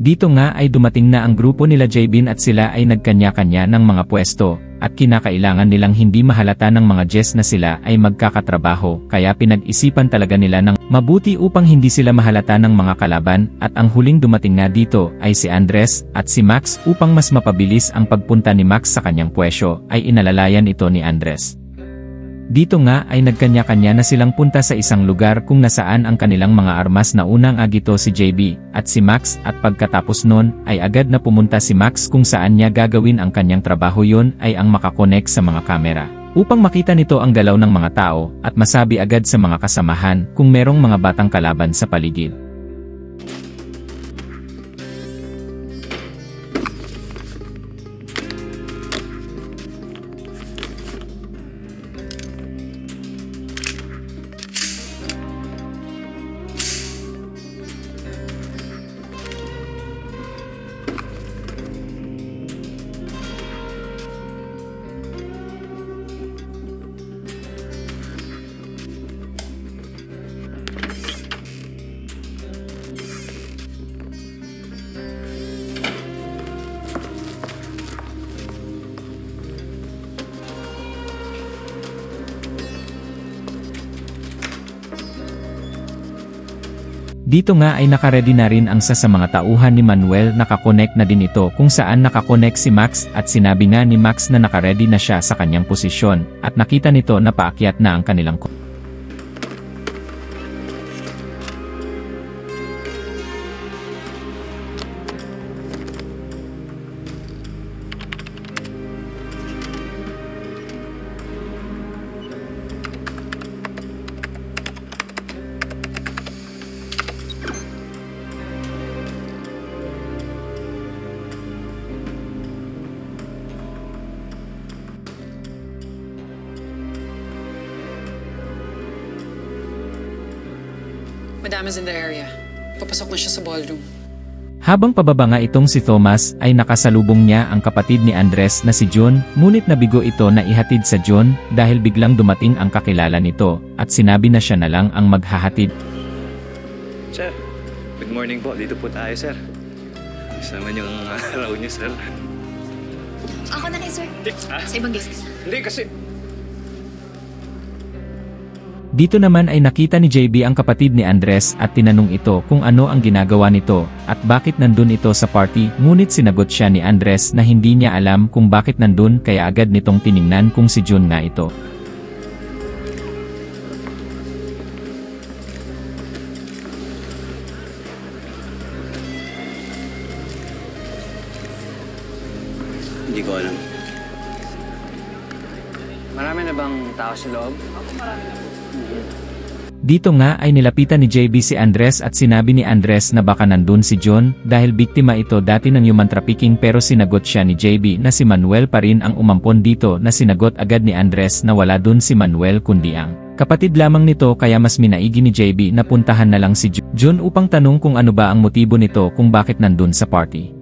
Dito nga ay dumating na ang grupo nila Jaybin at sila ay nagkanya-kanya ng mga pwesto, at kinakailangan nilang hindi mahalata ng mga Jess na sila ay magkakatrabaho, kaya pinag-isipan talaga nila ng mabuti upang hindi sila mahalata ng mga kalaban, at ang huling dumating nga dito ay si Andres at si Max. Upang mas mapabilis ang pagpunta ni Max sa kanyang pwesyo, ay inalalayan ito ni Andres. Dito nga ay nagkanya-kanya na silang punta sa isang lugar kung nasaan ang kanilang mga armas na unang agito si JB at si Max, at pagkatapos nun ay agad na pumunta si Max kung saan niya gagawin ang kanyang trabaho. Yun ay ang makakonek sa mga kamera upang makita nito ang galaw ng mga tao at masabi agad sa mga kasamahan kung merong mga batang kalaban sa paligid. Dito nga ay nakaredy na rin ang sa mga tauhan ni Manuel. Nakakonek na din ito kung saan nakakonek si Max, at sinabi nga ni Max na nakaredy na siya sa kanyang posisyon, at nakita nito na paakyat na ang kanilang Madam is in the area. Papasok na siya sa ballroom. Habang pababa nga itong si Thomas ay nakasalubong niya ang kapatid ni Andres na si John, ngunit nabigo ito na ihatid sa John dahil biglang dumating ang kakilala nito at sinabi na siya na lang ang maghahatid. Sir, good morning po. Dito po tayo, sir. Isa naman yung araw niyo, sir. Ako na kayo, sir. Sa ibang guest. Hindi kasi... Dito naman ay nakita ni JB ang kapatid ni Andres at tinanong ito kung ano ang ginagawa nito at bakit nandun ito sa party, ngunit sinagot siya ni Andres na hindi niya alam kung bakit nandun, kaya agad nitong tiningnan kung si John nga ito. Hindi ko alam. Marami na bang tao sa loob? Dito nga ay nilapitan ni JB si Andres at sinabi ni Andres na baka nandun si John dahil biktima ito dati ng human trafficking, pero sinagot siya ni JB na si Manuel pa rin ang umampon dito, na sinagot agad ni Andres na wala dun si Manuel kundi ang kapatid lamang nito, kaya mas minaigi ni JB na puntahan na lang si John upang tanong kung ano ba ang motibo nito kung bakit nandun sa party.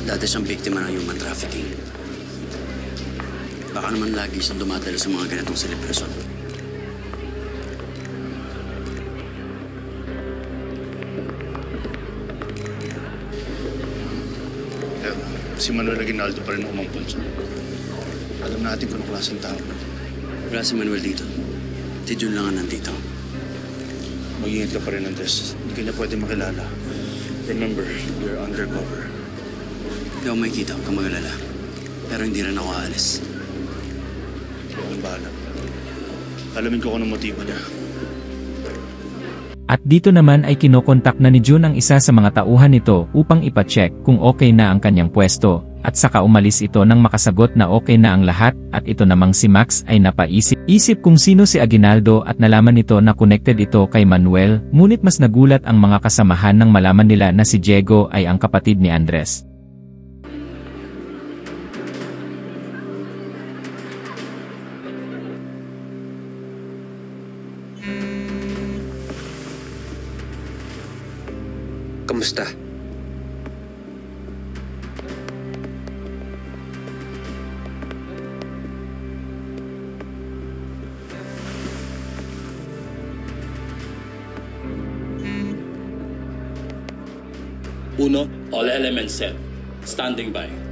Dati siyang biktima ng human trafficking. Baka naman lagi siyang dumadalo sa mga ganitong selebrasyon. Si Manuel Aguinaldo pa rin umampun siya. Alam natin kung anong klaseng tao. Wala si Manuel dito. Si Jun lang ang nandito. Mag-ingat ka pa rin, Andres. Hindi ka niya pwede makilala. Remember, you're undercover. Ikaw may kita, huwag kang mag-alala. Pero hindi rin ako aalis. Ang bahala. Alamin ko kung anong motibo niya. At dito naman ay kinokontak na ni Jun ang isa sa mga tauhan nito upang ipacheck kung okay na ang kanyang pwesto, at saka umalis ito nang makasagot na okay na ang lahat, at ito namang si Max ay napaisip kung sino si Aguinaldo at nalaman nito na connected ito kay Manuel, ngunit mas nagulat ang mga kasamahan nang malaman nila na si Diego ay ang kapatid ni Andres. Kamusta? 1, all elements set. Standing by.